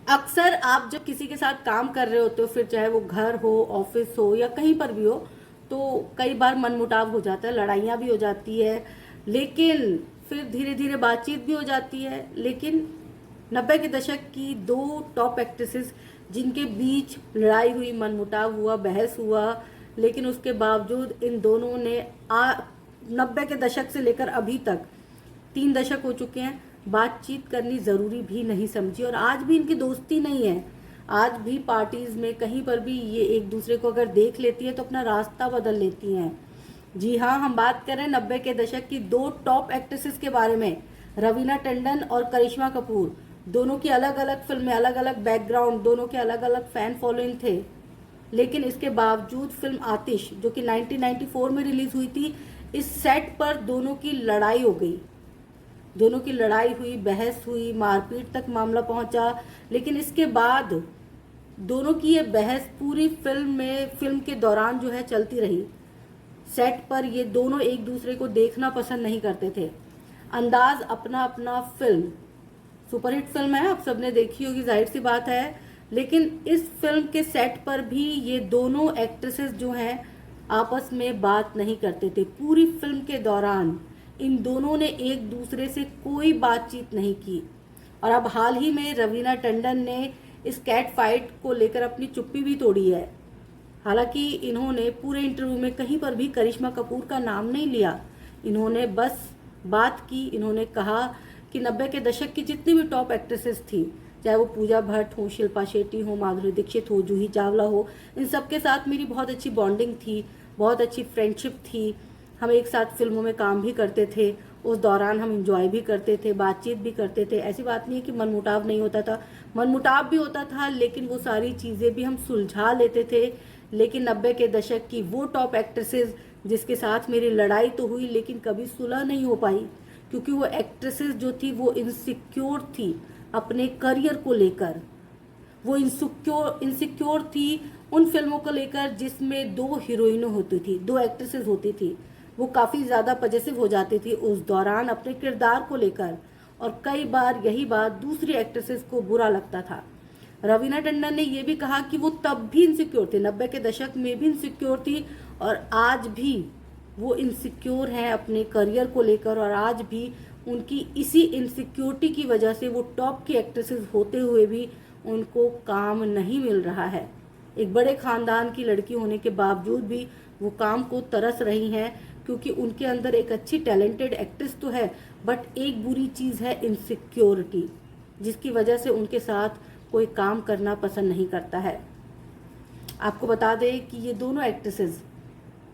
अक्सर आप जब किसी के साथ काम कर रहे होते हो, फिर चाहे वो घर हो, ऑफिस हो या कहीं पर भी हो, तो कई बार मनमुटाव हो जाता है, लड़ाइयाँ भी हो जाती है, लेकिन फिर धीरे धीरे बातचीत भी हो जाती है। लेकिन 90 के दशक की दो टॉप एक्ट्रेसेस जिनके बीच लड़ाई हुई, मनमुटाव हुआ, बहस हुआ, लेकिन उसके बावजूद इन दोनों ने 90 के दशक से लेकर अभी तक 3 दशक हो चुके हैं, बातचीत करनी ज़रूरी भी नहीं समझी। और आज भी इनकी दोस्ती नहीं है। आज भी पार्टीज़ में कहीं पर भी ये एक दूसरे को अगर देख लेती है तो अपना रास्ता बदल लेती हैं। जी हाँ, हम बात कर रहे हैं 90 के दशक की दो टॉप एक्ट्रेसेस के बारे में, रवीना टंडन और करिश्मा कपूर। दोनों की अलग अलग फिल्में, अलग अलग बैकग्राउंड, दोनों के अलग अलग फैन फॉलोइंग थे, लेकिन इसके बावजूद फिल्म आतिश जो कि 1994 में रिलीज हुई थी, इस सेट पर दोनों की लड़ाई हो गई। दोनों की लड़ाई हुई, बहस हुई, मारपीट तक मामला पहुंचा। लेकिन इसके बाद दोनों की ये बहस पूरी फिल्म के दौरान जो है चलती रही। सेट पर ये दोनों एक दूसरे को देखना पसंद नहीं करते थे। अंदाज अपना अपना, फिल्म सुपरहिट फिल्म है, आप सबने देखी होगी, जाहिर सी बात है। लेकिन इस फिल्म के सेट पर भी ये दोनों एक्ट्रेसेस जो हैं आपस में बात नहीं करते थे। पूरी फिल्म के दौरान इन दोनों ने एक दूसरे से कोई बातचीत नहीं की। और अब हाल ही में रवीना टंडन ने इस कैट फाइट को लेकर अपनी चुप्पी भी तोड़ी है। हालांकि इन्होंने पूरे इंटरव्यू में कहीं पर भी करिश्मा कपूर का नाम नहीं लिया। इन्होंने बस बात की, इन्होंने कहा कि 90 के दशक की जितनी भी टॉप एक्ट्रेसेस थी, चाहे वो पूजा भट्ट हो, शिल्पा शेट्टी हो, माधुरी दीक्षित हो, जूही चावला हो, इन सब के साथ मेरी बहुत अच्छी बॉन्डिंग थी, बहुत अच्छी फ्रेंडशिप थी। हम एक साथ फिल्मों में काम भी करते थे, उस दौरान हम इंजॉय भी करते थे, बातचीत भी करते थे। ऐसी बात नहीं है कि मनमुटाव नहीं होता था, मनमुटाव भी होता था, लेकिन वो सारी चीज़ें भी हम सुलझा लेते थे। लेकिन 90 के दशक की वो टॉप एक्ट्रेसेस जिसके साथ मेरी लड़ाई तो हुई, लेकिन कभी सुलह नहीं हो पाई, क्योंकि वो एक्ट्रेसेस जो थी वो इनसिक्योर थी अपने करियर को लेकर। वो इनसिक्योर थी उन फिल्मों को लेकर जिसमें दो हीरोइनें होती थी, दो एक्ट्रेसेस होती थी। वो काफ़ी ज़्यादा पजेसिव हो जाती थी उस दौरान अपने किरदार को लेकर, और कई बार यही बात दूसरी एक्ट्रेसेस को बुरा लगता था। रवीना टंडन ने यह भी कहा कि वो तब भी इनसिक्योर थे, 90 के दशक में भी इनसिक्योर थी, और आज भी वो इनसिक्योर हैं अपने करियर को लेकर। और आज भी उनकी इसी इनसिक्योरिटी की वजह से वो टॉप की एक्ट्रेसेस होते हुए भी उनको काम नहीं मिल रहा है। एक बड़े खानदान की लड़की होने के बावजूद भी वो काम को तरस रही हैं, क्योंकि उनके अंदर एक अच्छी टैलेंटेड एक्ट्रेस तो है, बट एक बुरी चीज़ है इनसिक्योरिटी, जिसकी वजह से उनके साथ कोई काम करना पसंद नहीं करता है। आपको बता दें कि ये दोनों एक्ट्रेसेस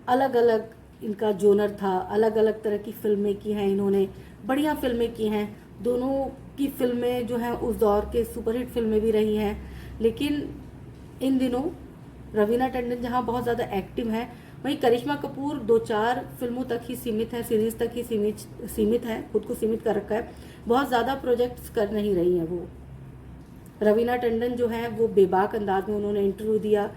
अलग अलग, इनका जोनर था, अलग अलग तरह की फिल्में की हैं, इन्होंने बढ़िया फिल्में की हैं। दोनों की फिल्में जो हैं उस दौर के सुपरहिट फिल्में भी रही हैं। लेकिन इन दिनों रवीना टंडन जहां बहुत ज़्यादा एक्टिव हैं, वहीं करिश्मा कपूर 2-4 फिल्मों तक ही सीमित है, सीरीज़ तक ही सीमित है, खुद को सीमित कर रखा है, बहुत ज़्यादा प्रोजेक्ट्स कर नहीं रही हैं वो। रवीना टंडन जो है वो बेबाक अंदाज में उन्होंने इंटरव्यू दिया,